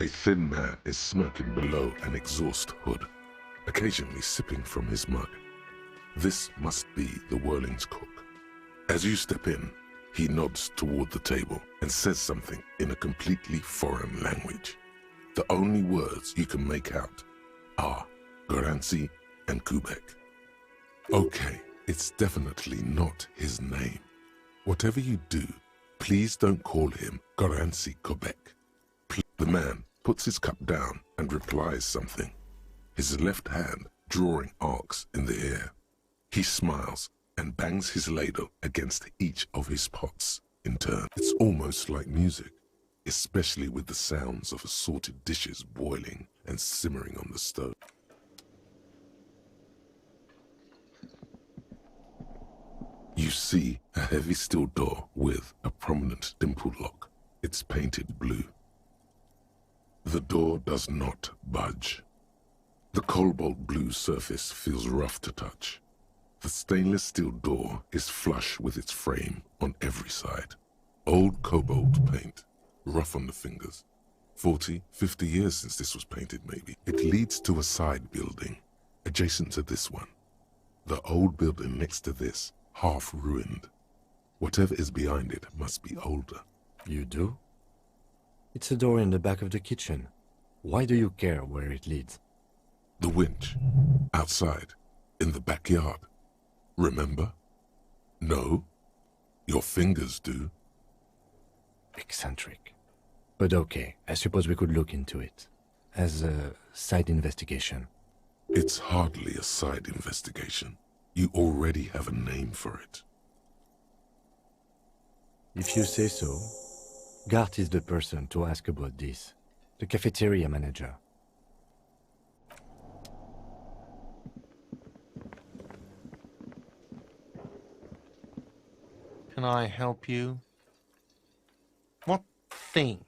A thin man is smirking below an exhaust hood, occasionally sipping from his mug. This must be the Whirling's cook. As you step in, he nods toward the table and says something in a completely foreign language. The only words you can make out are Garancy and Quebec. Okay, it's definitely not his name. Whatever you do, please don't call him Garancy Quebec. The man puts his cup down and replies something, his left hand drawing arcs in the air. He smiles and bangs his ladle against each of his pots in turn. It's almost like music, especially with the sounds of assorted dishes boiling and simmering on the stove. You see a heavy steel door with a prominent dimpled lock. It's painted blue. The door does not budge. The cobalt blue surface feels rough to touch. The stainless steel door is flush with its frame on every side. Old cobalt paint, rough on the fingers. 40, 50 years since this was painted maybe. It leads to a side building, adjacent to this one. The old building next to this, half ruined. Whatever is behind it must be older. You do? It's a door in the back of the kitchen. Why do you care where it leads? The winch, outside, in the backyard. Remember? No? Your fingers do. Eccentric. But okay, I suppose we could look into it. As a side investigation. It's hardly a side investigation. You already have a name for it. If you say so. Gart is the person to ask about this. The cafeteria manager. Can I help you? What thing?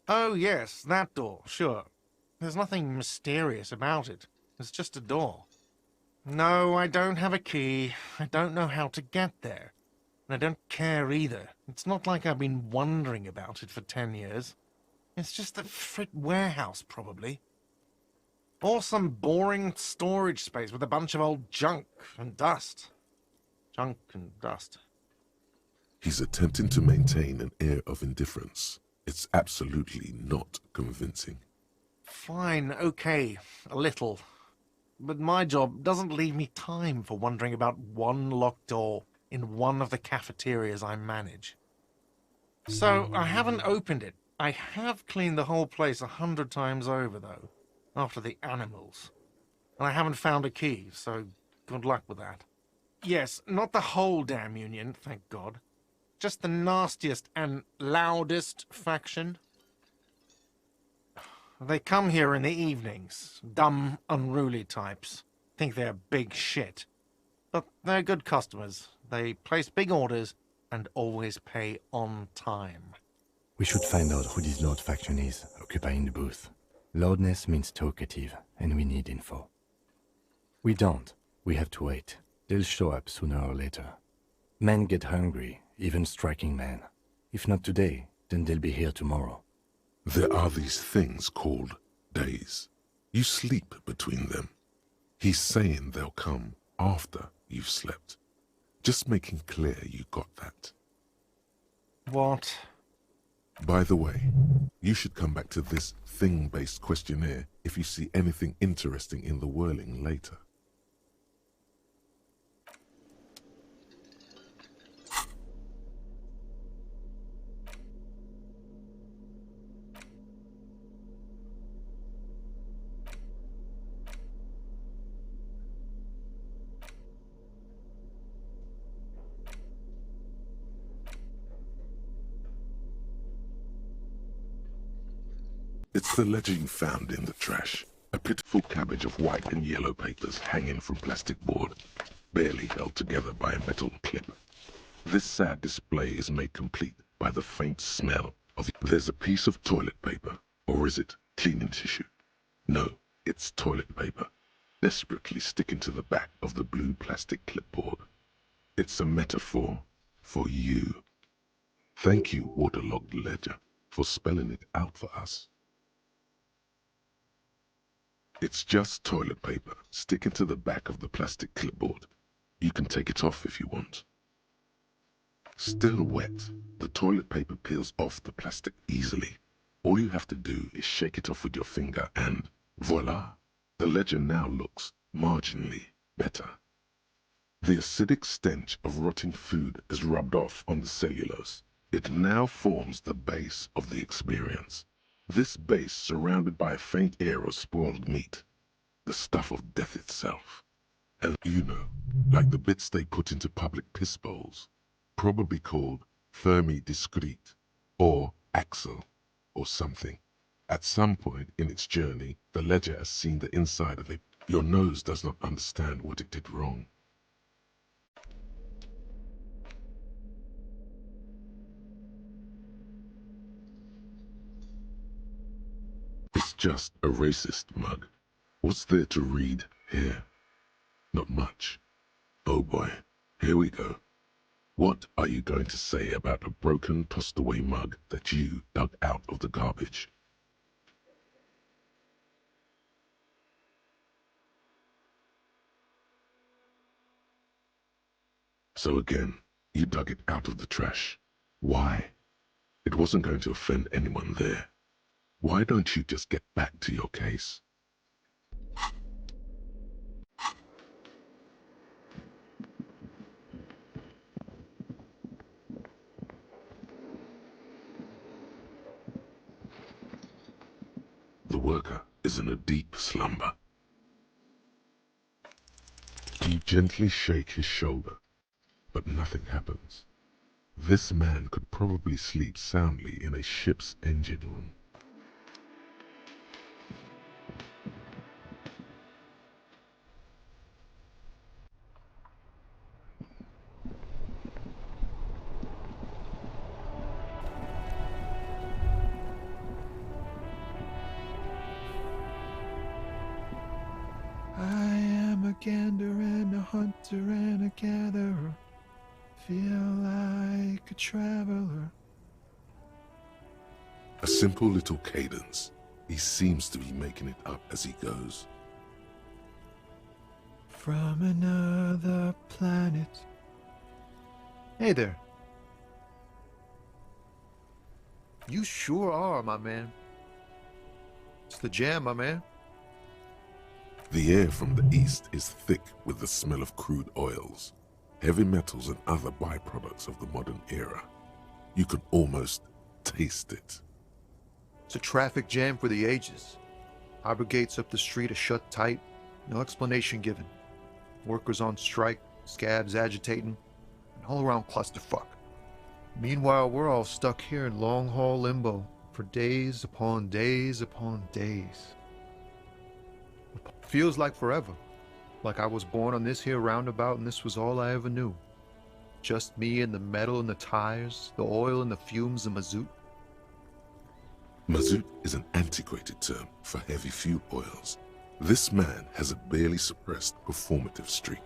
Oh, yes, that door, sure. There's nothing mysterious about it. It's just a door. No, I don't have a key. I don't know how to get there. And I don't care either. It's not like I've been wondering about it for 10 years. It's just a frit warehouse, probably. Or some boring storage space with a bunch of old junk and dust. Junk and dust. He's attempting to maintain an air of indifference. It's absolutely not convincing. Fine, okay, a little. But my job doesn't leave me time for wondering about one locked door in one of the cafeterias I manage. So I haven't opened it. I have cleaned the whole place 100 times over, though, after the animals. And I haven't found a key, so good luck with that. Yes, not the whole damn union, thank God. Just the nastiest and loudest faction. They come here in the evenings. Dumb, unruly types. Think they're big shit. But they're good customers. They place big orders and always pay on time. We should find out who this Lord faction is, occupying the booth. Loudness means talkative, and we need info. We don't. We have to wait. They'll show up sooner or later. Men get hungry, even striking men. If not today, then they'll be here tomorrow. There are these things called days. You sleep between them. He's saying they'll come after you've slept. Just making clear you got that. What? By the way, you should come back to this thing-based questionnaire if you see anything interesting in the Whirling later. It's the ledger you found in the trash. A pitiful cabbage of white and yellow papers hanging from plastic board, barely held together by a metal clip. This sad display is made complete by the faint smell of... There's a piece of toilet paper, or is it cleaning tissue? No, it's toilet paper, desperately sticking to the back of the blue plastic clipboard. It's a metaphor for you. Thank you, waterlogged ledger. for spelling it out for us. It's just toilet paper sticking to the back of the plastic clipboard. You can take it off if you want. Still wet, the toilet paper peels off the plastic easily. All you have to do is shake it off with your finger and voila! The ledger now looks marginally better. The acidic stench of rotting food is rubbed off on the cellulose. It now forms the base of the experience. This base surrounded by a faint air of spoiled meat, the stuff of death itself. And you know, like the bits they put into public piss bowls, probably called Fermi Discrete, or Axle, or something. At some point in its journey, the ledger has seen the inside of it. Your nose does not understand what it did wrong. It's just a racist mug. What's there to read here? Not much. Oh boy, here we go. What are you going to say about a broken, tossed-away mug that you dug out of the garbage? So again, you dug it out of the trash. Why? It wasn't going to offend anyone there. Why don't you just get back to your case? The worker is in a deep slumber. You gently shake his shoulder, but nothing happens. This man could probably sleep soundly in a ship's engine room. I am a gander and a hunter and a gatherer. Feel like a traveler. A simple little cadence. He seems to be making it up as he goes. From another planet. Hey there. You sure are, my man. It's the jam, my man. The air from the east is thick with the smell of crude oils, heavy metals and other byproducts of the modern era. You can almost taste it. It's a traffic jam for the ages. Harbor gates up the street are shut tight, no explanation given. Workers on strike, scabs agitating, an all-around clusterfuck. Meanwhile, we're all stuck here in long-haul limbo for days upon days upon days. Feels like forever. Like I was born on this here roundabout and this was all I ever knew. Just me and the metal and the tires, the oil and the fumes of mazout. Mazout is an antiquated term for heavy fuel oils. This man has a barely suppressed performative streak,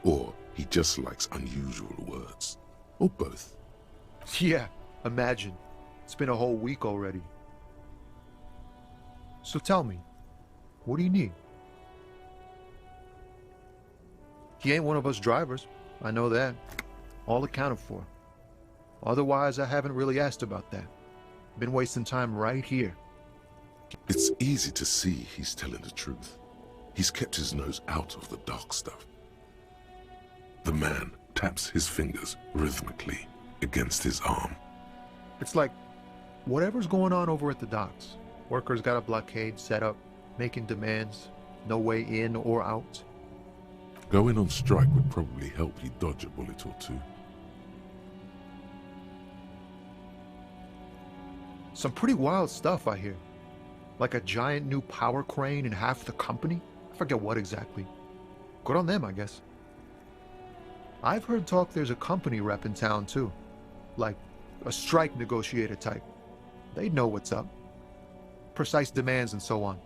or he just likes unusual words, or both. Yeah, imagine. It's been a whole week already. So tell me, what do you need? He ain't one of us drivers. I know that. All accounted for. Otherwise, I haven't really asked about that. Been wasting time right here. It's easy to see he's telling the truth. He's kept his nose out of the dark stuff. The man taps his fingers rhythmically against his arm. It's like, whatever's going on over at the docks. Workers got a blockade set up, making demands, no way in or out. Going on strike would probably help you dodge a bullet or two. Some pretty wild stuff, I hear. Like a giant new power crane in half the company? I forget what exactly. Good on them, I guess. I've heard talk there's a company rep in town, too. Like a strike negotiator type. They'd know what's up. Precise demands and so on.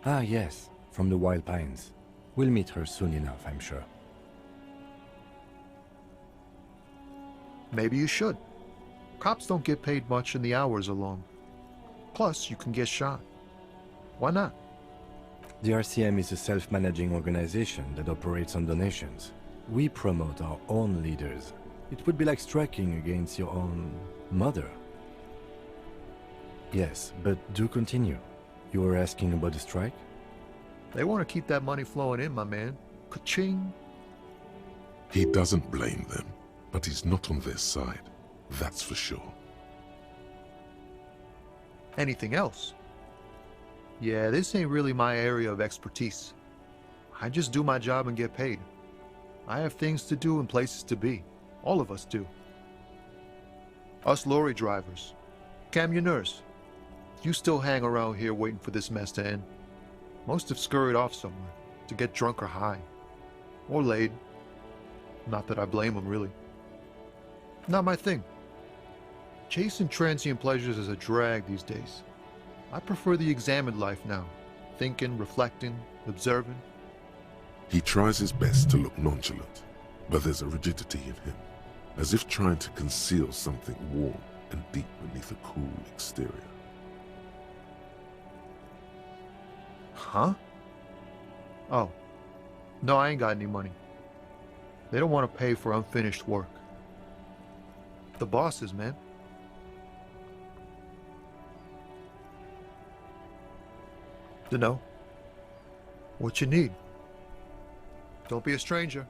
Ah, yes, from the Wild Pines. We'll meet her soon enough, I'm sure. Maybe you should. Cops don't get paid much and the hours are long. Plus, you can get shot. Why not? The RCM is a self-managing organization that operates on donations. We promote our own leaders. It would be like striking against your own mother. Yes, but do continue. You were asking about the strike? They want to keep that money flowing in, my man. Ka-ching. He doesn't blame them, but he's not on their side. That's for sure. Anything else? Yeah, this ain't really my area of expertise. I just do my job and get paid. I have things to do and places to be. All of us do. Us lorry drivers. Camioners. You still hang around here waiting for this mess to end. Most have scurried off somewhere to get drunk or high. Or laid. Not that I blame them, really. Not my thing. Chasing transient pleasures is a drag these days. I prefer the examined life now. Thinking, reflecting, observing. He tries his best to look nonchalant, but there's a rigidity in him, as if trying to conceal something warm and deep beneath a cool exterior. Huh? Oh. No, I ain't got any money. They don't want to pay for unfinished work. The bosses, man. Dunno. What you need? Don't be a stranger.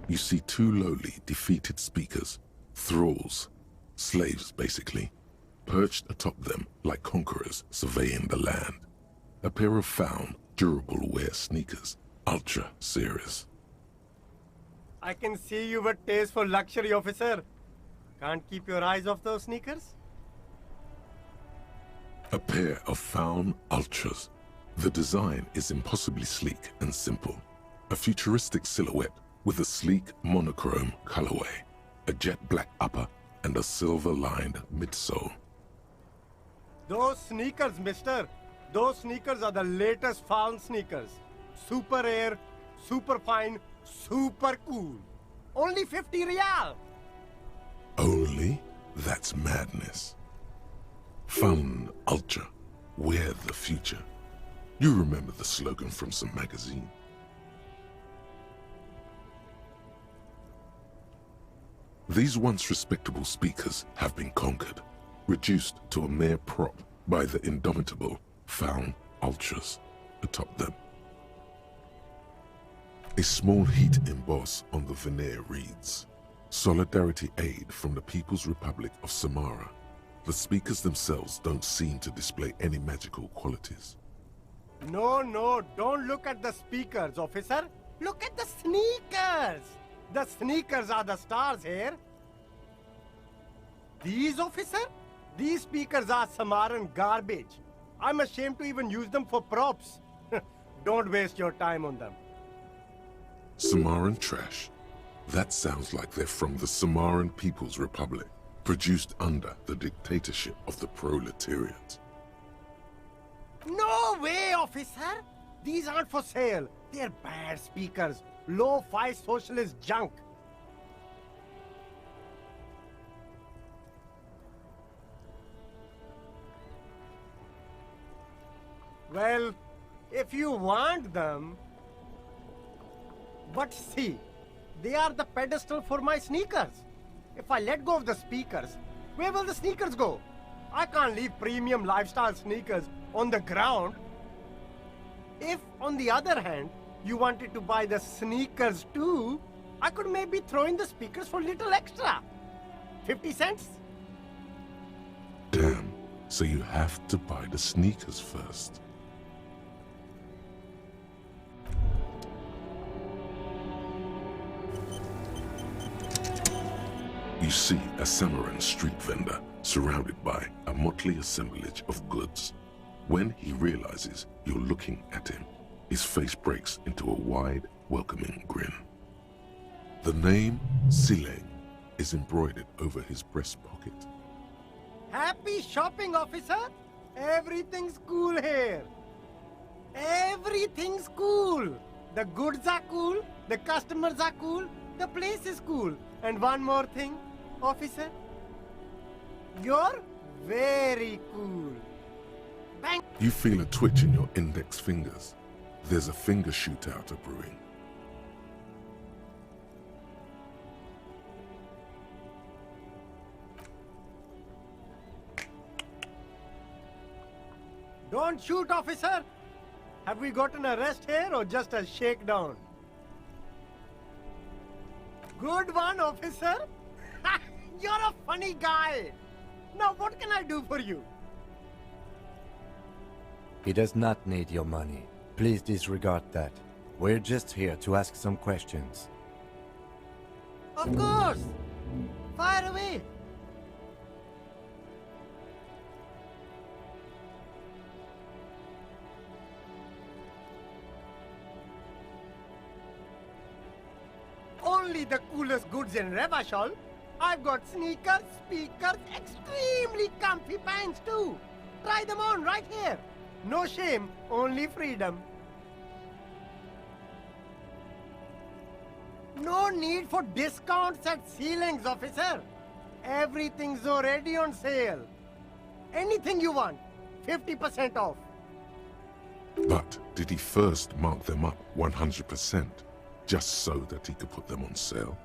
You see two lowly, defeated speakers, thralls, slaves basically, perched atop them like conquerors surveying the land. A pair of found, durable wear sneakers, ultra series. I can see you with taste for luxury, officer. Can't keep your eyes off those sneakers? A pair of found ultras. The design is impossibly sleek and simple. A futuristic silhouette with a sleek monochrome colorway, a jet black upper, and a silver-lined midsole. Those sneakers, mister. Those sneakers are the latest found sneakers. Super air, super fine, super cool. Only 50 real. Only? That's madness. Found ultra. Wear the future. You remember the slogan from some magazine. These once respectable speakers have been conquered, reduced to a mere prop by the indomitable found ultras atop them. A small heat emboss on the veneer reads, "Solidarity Aid from the People's Republic of Samara." The speakers themselves don't seem to display any magical qualities. No, don't look at the speakers, officer. Look at the sneakers. The sneakers are the stars here. These, officer? These speakers are Samaran garbage. I'm ashamed to even use them for props. Don't waste your time on them. Samaran trash? That sounds like they're from the Samaran People's Republic, produced under the dictatorship of the proletariat. No way, officer! These aren't for sale. They're bad speakers. Low-fi socialist junk. Well, if you want them... But see, they are the pedestal for my sneakers. If I let go of the speakers, where will the sneakers go? I can't leave premium lifestyle sneakers on the ground. If, on the other hand, you wanted to buy the sneakers too, I could maybe throw in the speakers for little extra. 50 cents? Damn, so you have to buy the sneakers first. You see a Samaran street vendor surrounded by a motley assemblage of goods. When he realizes you're looking at him, his face breaks into a wide, welcoming grin. The name Sileng is embroidered over his breast pocket. Happy shopping, officer! Everything's cool here. Everything's cool. The goods are cool, the customers are cool, the place is cool. And one more thing, officer. You're very cool. Bang! You feel a twitch in your index fingers. There's a finger shootout brewing. Don't shoot, officer! Have we got an arrest here or just a shakedown? Good one, officer! You're a funny guy! Now what can I do for you? He does not need your money. Please disregard that. We're just here to ask some questions. Of course! Fire away! Only the coolest goods in Revachol. I've got sneakers, speakers, extremely comfy pants too. Try them on right here. No shame, only freedom. No need for discounts at ceilings, officer. Everything's already on sale. Anything you want, 50% off. But did he first mark them up 100%, just so that he could put them on sale?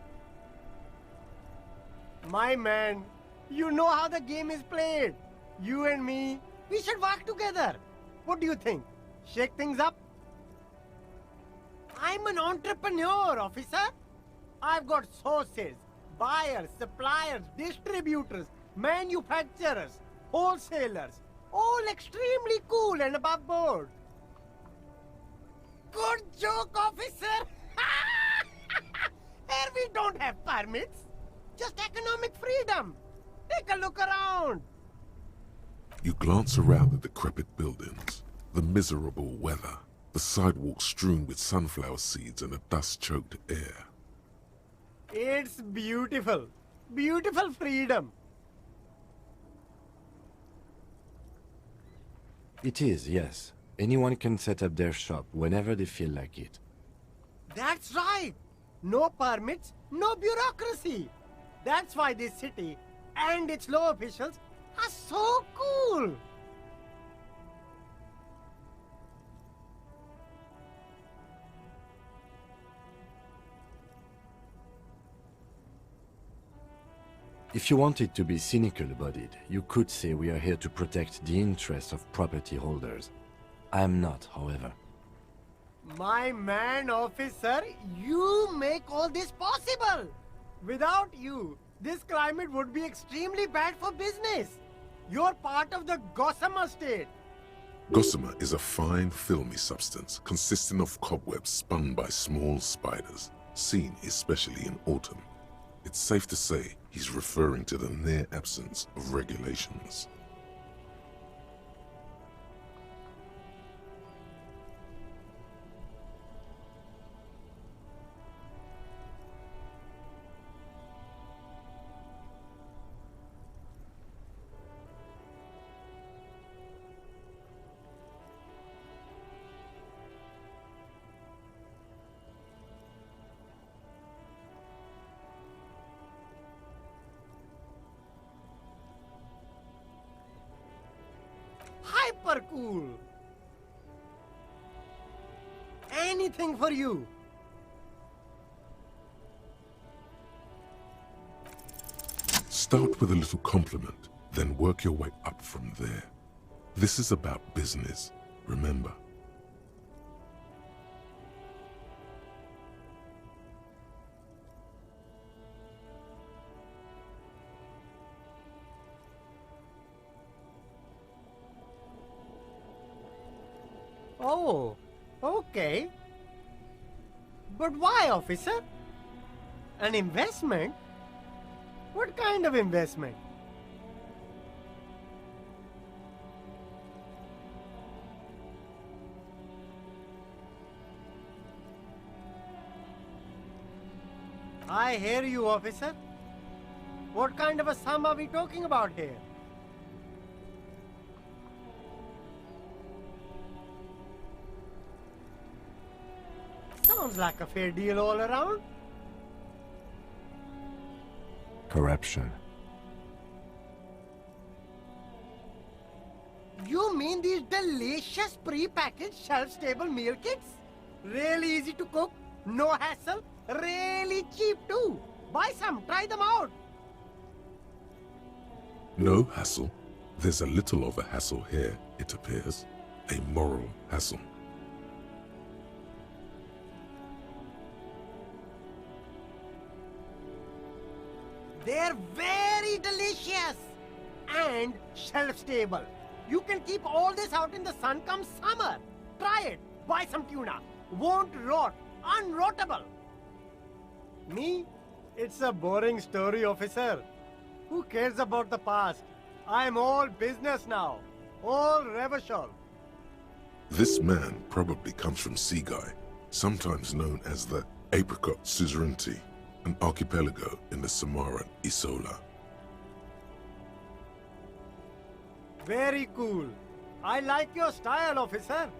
My man, you know how the game is played. You and me, we should work together. What do you think? Shake things up? I'm an entrepreneur, officer. I've got sources, buyers, suppliers, distributors, manufacturers, wholesalers, all extremely cool and above board. Good joke, officer! Here we don't have permits, just economic freedom. Take a look around. You glance around the decrepit buildings, the miserable weather, the sidewalks strewn with sunflower seeds and a dust-choked air. It's beautiful. Beautiful freedom. It is, yes. Anyone can set up their shop whenever they feel like it. That's right. No permits, no bureaucracy. That's why this city and its law officials are so cool. If you wanted to be cynical about it, you could say we are here to protect the interests of property holders. I am not, however. My man, officer, you make all this possible. Without you, this climate would be extremely bad for business. You're part of the gossamer state. Gossamer is a fine, filmy substance consisting of cobwebs spun by small spiders, seen especially in autumn. It's safe to say he's referring to the near absence of regulations. Hyper cool. Anything for you. Start with a little compliment, then work your way up from there. This is about business, remember. Oh, okay. But why, officer? An investment? What kind of investment? I hear you, officer. What kind of a sum are we talking about here? Sounds like a fair deal all around. Corruption. You mean these delicious pre-packaged shelf-stable meal kits? Really easy to cook, no hassle, really cheap too. Buy some, try them out. No hassle. There's a little of a hassle here, it appears. A moral hassle. They're very delicious and shelf-stable. You can keep all this out in the sun come summer. Try it. Buy some tuna. Won't rot. Unrottable. Me? It's a boring story, officer. Who cares about the past? I'm all business now. All Revachol. This man probably comes from Seaguy, sometimes known as the Apricot Suzerainty, an archipelago in the Samoan Isola. Very cool. I like your style, officer.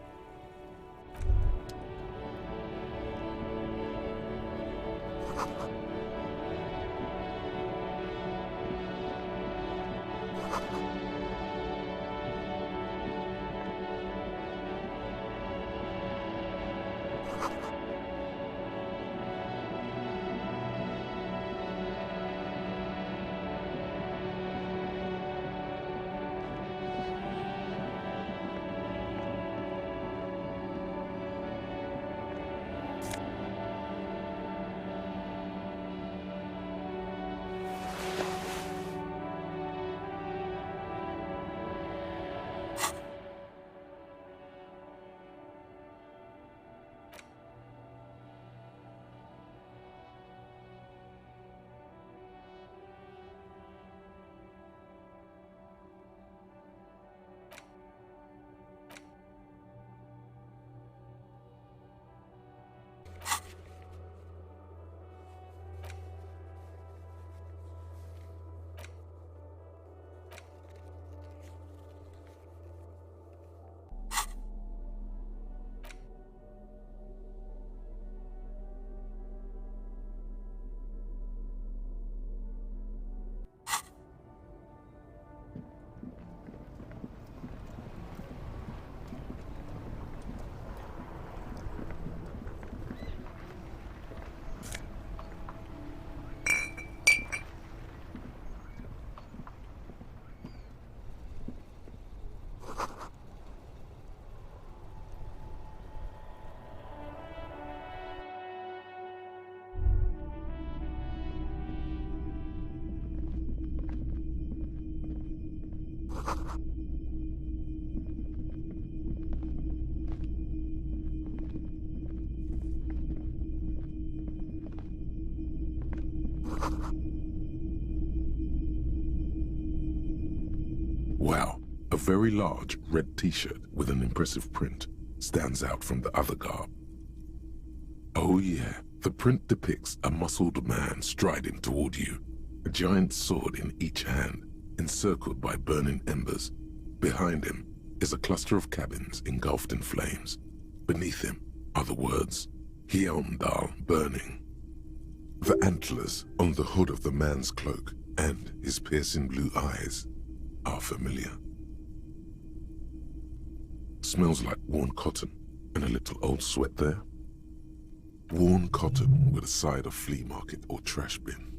Wow, a very large red t-shirt with an impressive print stands out from the other garb. Oh yeah, the print depicts a muscled man striding toward you, a giant sword in each hand, encircled by burning embers. Behind him is a cluster of cabins engulfed in flames. Beneath him are the words, Hyundal burning. The antlers on the hood of the man's cloak and his piercing blue eyes are familiar. Smells like worn cotton and a little old sweat there. Worn cotton with a side of flea market or trash bin.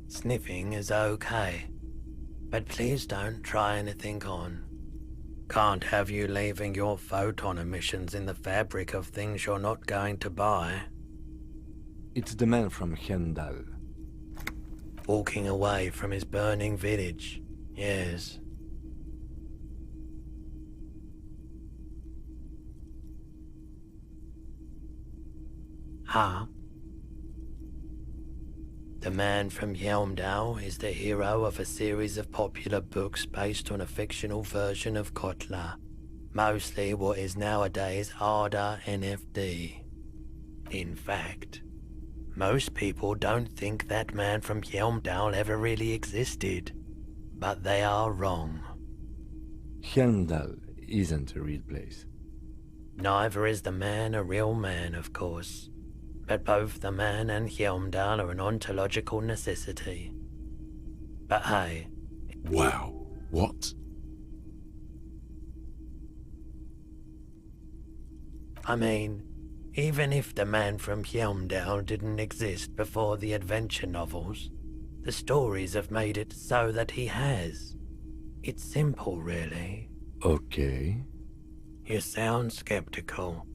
Sniffing is okay, but please don't try anything on. Can't have you leaving your photon emissions in the fabric of things you're not going to buy. It's the man from Hyundal. Walking away from his burning village, yes. Huh? The man from Yelmdale is the hero of a series of popular books based on a fictional version of Kotla, mostly what is nowadays Arda NFD. In fact, most people don't think that man from Yelmdale ever really existed, but they are wrong. Helmdal isn't a real place. Neither is the man a real man, of course, but both the man and Helmdal are an ontological necessity. But hey... Wow. What? I mean, even if the man from Helmdal didn't exist before the adventure novels, the stories have made it so that he has. It's simple, really. Okay. You sound skeptical.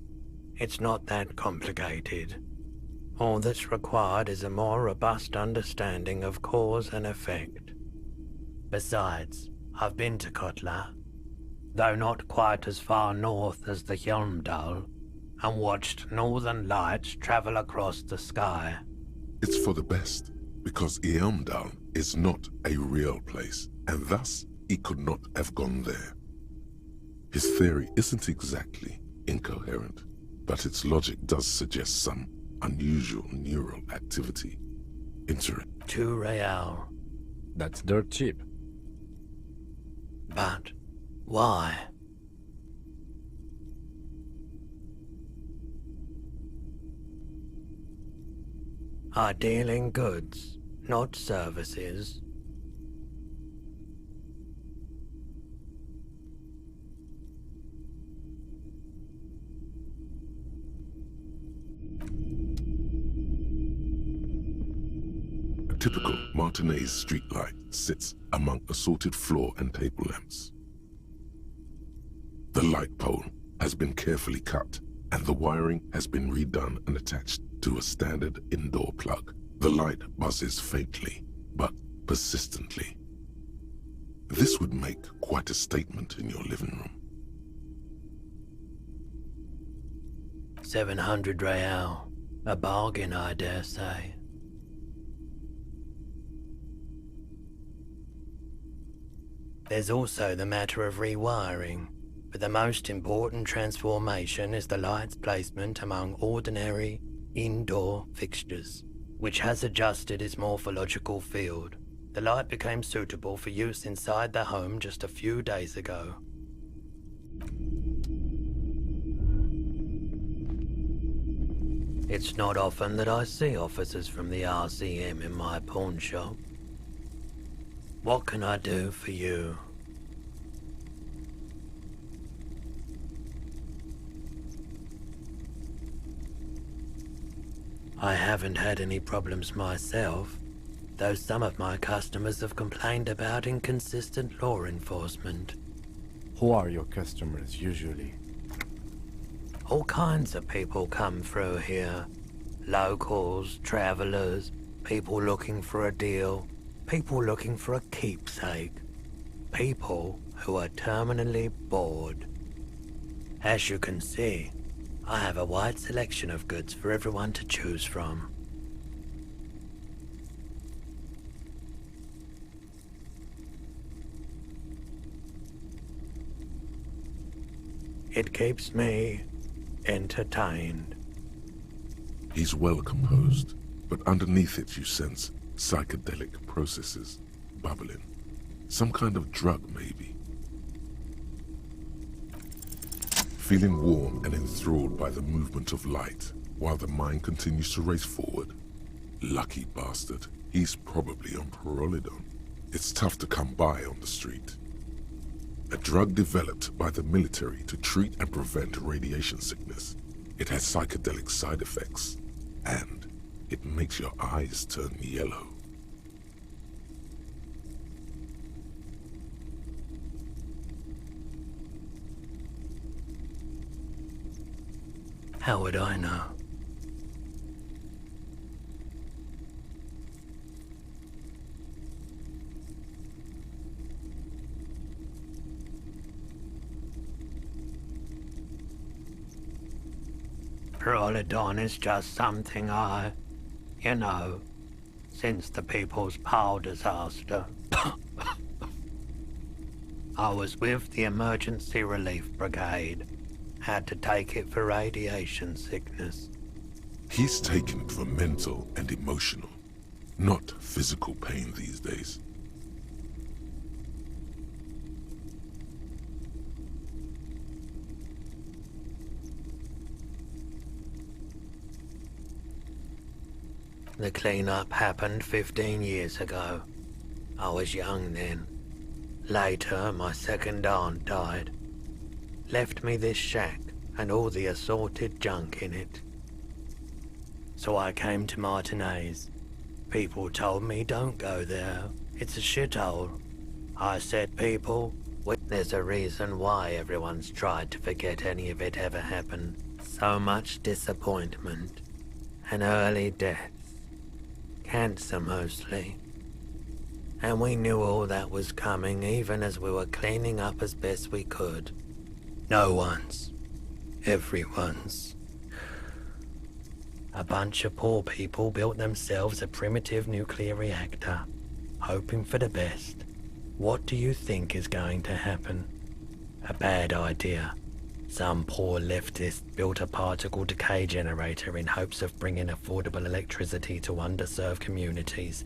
It's not that complicated. All that's required is a more robust understanding of cause and effect. Besides, I've been to Kotla, though not quite as far north as the Helmdal, and watched northern lights travel across the sky. It's for the best, because Eamdal is not a real place, and thus he could not have gone there. His theory isn't exactly incoherent, but its logic does suggest some unusual neural activity. 2 real. That's dirt cheap. But why? I deal in goods, not services. A typical Martinez streetlight sits among assorted floor and table lamps. The light pole has been carefully cut, and the wiring has been redone and attached to a standard indoor plug. The light buzzes faintly, but persistently. This would make quite a statement in your living room. 700 real. A bargain, I dare say. There's also the matter of rewiring, but the most important transformation is the light's placement among ordinary indoor fixtures, which has adjusted its morphological field. The light became suitable for use inside the home just a few days ago. It's not often that I see officers from the RCM in my pawn shop. What can I do for you? I haven't had any problems myself, though some of my customers have complained about inconsistent law enforcement. Who are your customers usually? All kinds of people come through here. Locals, travelers, people looking for a deal, people looking for a keepsake, people who are terminally bored. As you can see, I have a wide selection of goods for everyone to choose from. It keeps me entertained. He's well composed, but underneath it you sense psychedelic processes bubbling. Some kind of drug, maybe. Feeling warm and enthralled by the movement of light, while the mind continues to race forward. Lucky bastard. He's probably on Parolidon. It's tough to come by on the street. A drug developed by the military to treat and prevent radiation sickness. It has psychedelic side effects, and it makes your eyes turn yellow. How would I know? Parolidon is just something I, since the People's Power disaster. I was with the Emergency Relief Brigade. Had to take it for radiation sickness. He's taken it for mental and emotional, not physical pain these days. The clean-up happened 15 years ago. I was young then. Later, my second aunt died. Left me this shack and all the assorted junk in it. So I came to Martinez. People told me don't go there. It's a shithole. I said, people, there's a reason why everyone's tried to forget any of it ever happened. So much disappointment and early deaths. Cancer mostly. And we knew all that was coming even as we were cleaning up as best we could. No one's. Everyone's. A bunch of poor people built themselves a primitive nuclear reactor, hoping for the best. What do you think is going to happen? A bad idea. Some poor leftist built a particle decay generator in hopes of bringing affordable electricity to underserved communities.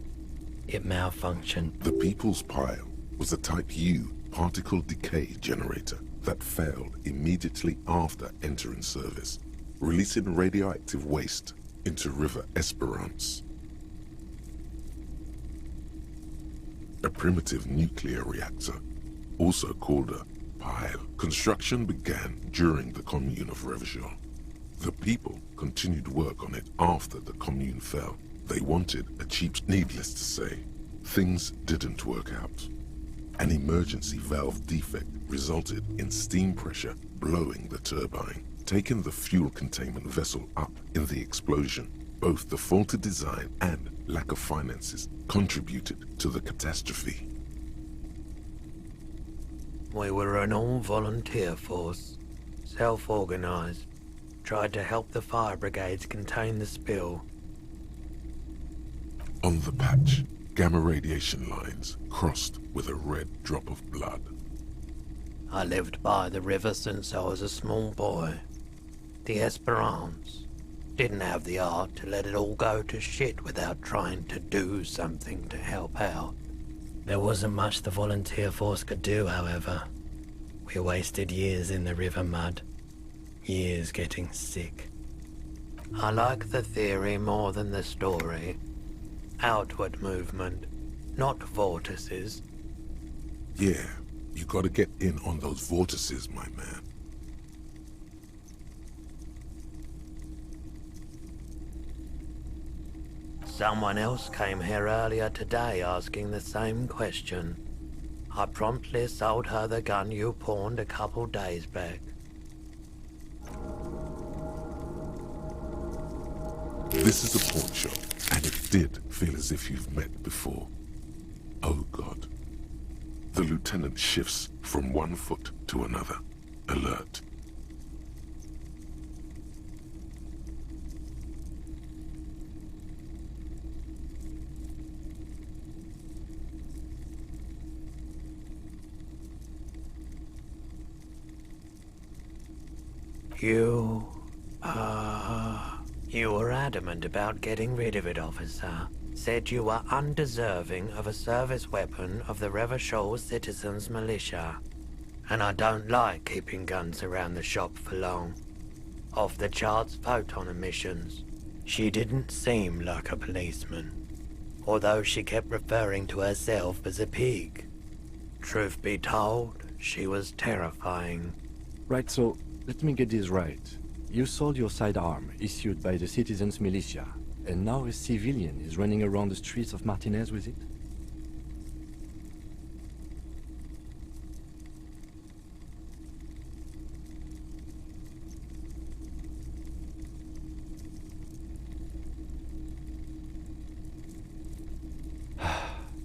It malfunctioned. The People's Pile was a Type U particle decay generator that failed immediately after entering service, releasing radioactive waste into River Esperance. A primitive nuclear reactor, also called a pile. Construction began during the Commune of Revachol. The people continued work on it after the Commune fell. They wanted a cheap, needless to say, things didn't work out. An emergency valve defect resulted in steam pressure blowing the turbine, taking the fuel containment vessel up in the explosion. Both the faulty design and lack of finances contributed to the catastrophe. We were an all-volunteer force, self-organized, tried to help the fire brigades contain the spill. On the patch, gamma radiation lines crossed with a red drop of blood. I lived by the river since I was a small boy. The Esperance. Didn't have the art to let it all go to shit without trying to do something to help out. There wasn't much the volunteer force could do, however. We wasted years in the river mud. Years getting sick. I like the theory more than the story. Outward movement, not vortices. Yeah, you gotta get in on those vortices, my man. Someone else came here earlier today asking the same question. I promptly sold her the gun you pawned a couple days back. This is a pawn shop, and it did feel as if you've met before. Oh God. The lieutenant shifts from one foot to another, alert. You were adamant about getting rid of it, officer. Said you were undeserving of a service weapon of the Revachol Citizens Militia. And I don't like keeping guns around the shop for long. Off the charts photon emissions. She didn't seem like a policeman, although she kept referring to herself as a pig. Truth be told, she was terrifying. Right, so let me get this right. You sold your sidearm, issued by the Citizens Militia, and now a civilian is running around the streets of Martinez with it?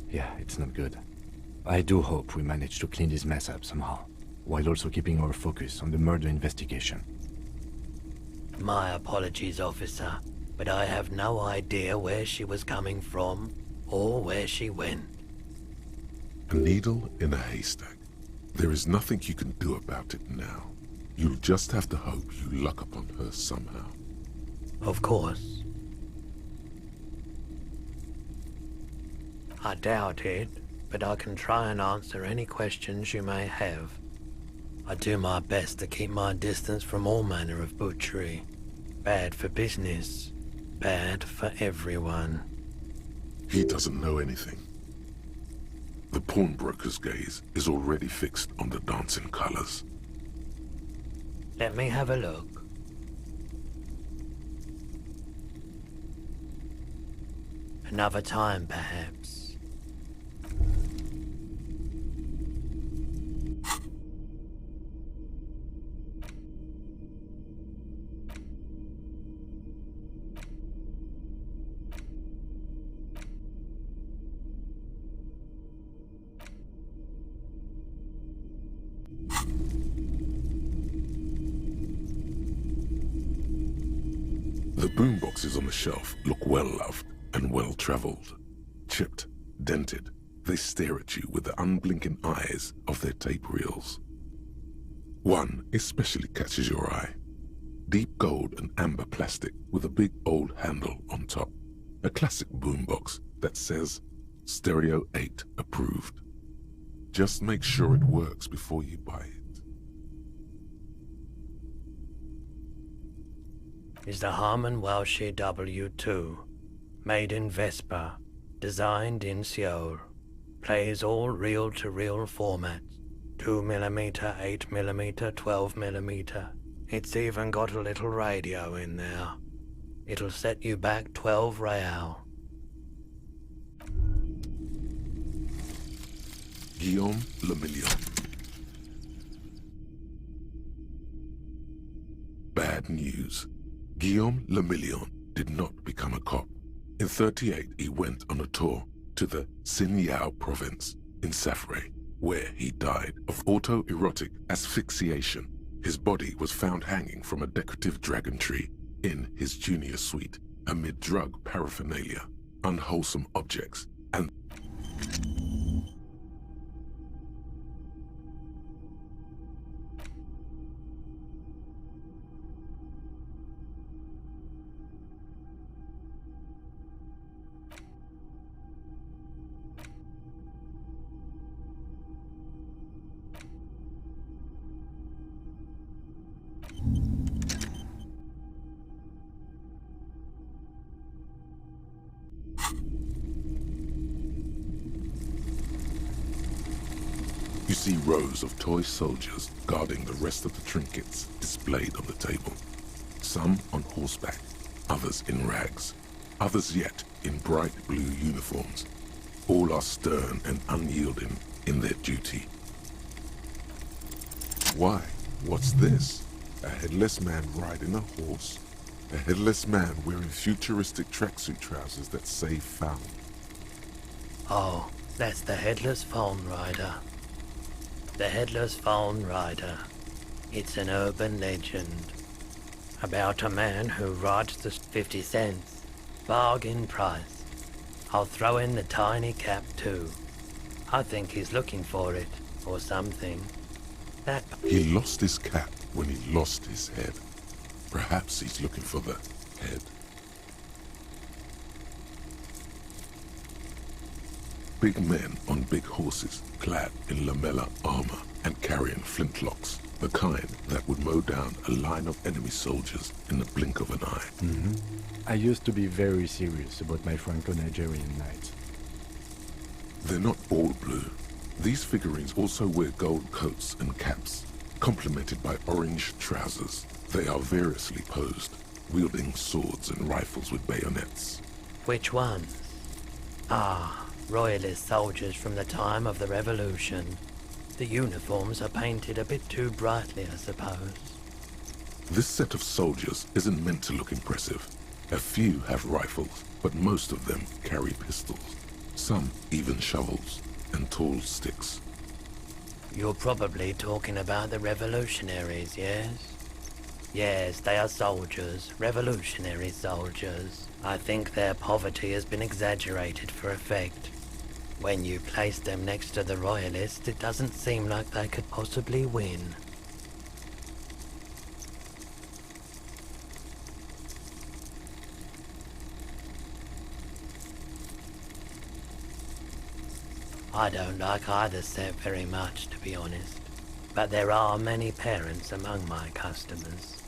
Yeah, it's not good. I do hope we manage to clean this mess up somehow, while also keeping our focus on the murder investigation. My apologies, officer. but I have no idea where she was coming from or where she went. A needle in a haystack. There is nothing you can do about it now. You'll just have to hope you luck upon her somehow. Of course. I doubt it, but I can try and answer any questions you may have. I do my best to keep my distance from all manner of butchery. Bad for business, bad for everyone. He doesn't know anything. The pawnbroker's gaze is already fixed on the dancing colors. Let me have a look. Another time, perhaps. The boomboxes on the shelf look well-loved and well-traveled. Chipped, dented, they stare at you with the unblinking eyes of their tape reels. One especially catches your eye. Deep gold and amber plastic with a big old handle on top. A classic boombox that says, Stereo 8 approved. Just make sure it works before you buy it. Is the Harman Welshie W2, made in Vespa, designed in Seoul, plays all reel-to-reel formats, 2mm, 8mm, 12mm. It's even got a little radio in there. It'll set you back 12 real. Guillaume Le Million. Bad news. Guillaume Le Million did not become a cop. In '38, he went on a tour to the Sinyao province in Safre, where he died of autoerotic asphyxiation. His body was found hanging from a decorative dragon tree in his junior suite amid drug paraphernalia, unwholesome objects, and you see rows of toy soldiers guarding the rest of the trinkets displayed on the table. Some on horseback, others in rags, others yet in bright blue uniforms. All are stern and unyielding in their duty. Why? What's this? A headless man riding a horse? A headless man wearing futuristic tracksuit trousers that say found. Oh, that's the Headless Phone Rider. The Headless Phone Rider. It's an urban legend about a man who rides the 50 cents. Bargain price. I'll throw in the tiny cap too. I think he's looking for it, or something. That... He lost his cap when he lost his head. Perhaps he's looking for the head. Big men on big horses, clad in lamella armor and carrying flintlocks, the kind that would mow down a line of enemy soldiers in the blink of an eye. I used to be very serious about my Franco-Nigerian knights. They're not all blue. These figurines also wear gold coats and caps, complemented by orange trousers. They are variously posed, wielding swords and rifles with bayonets. Which ones? Ah, royalist soldiers from the time of the Revolution. The uniforms are painted a bit too brightly, I suppose. This set of soldiers isn't meant to look impressive. A few have rifles, but most of them carry pistols. Some even shovels and tall sticks. You're probably talking about the revolutionaries, yes? Yes, they are soldiers, revolutionary soldiers. I think their poverty has been exaggerated for effect. When you place them next to the royalists, it doesn't seem like they could possibly win. I don't like either set very much, to be honest. But there are many parents among my customers.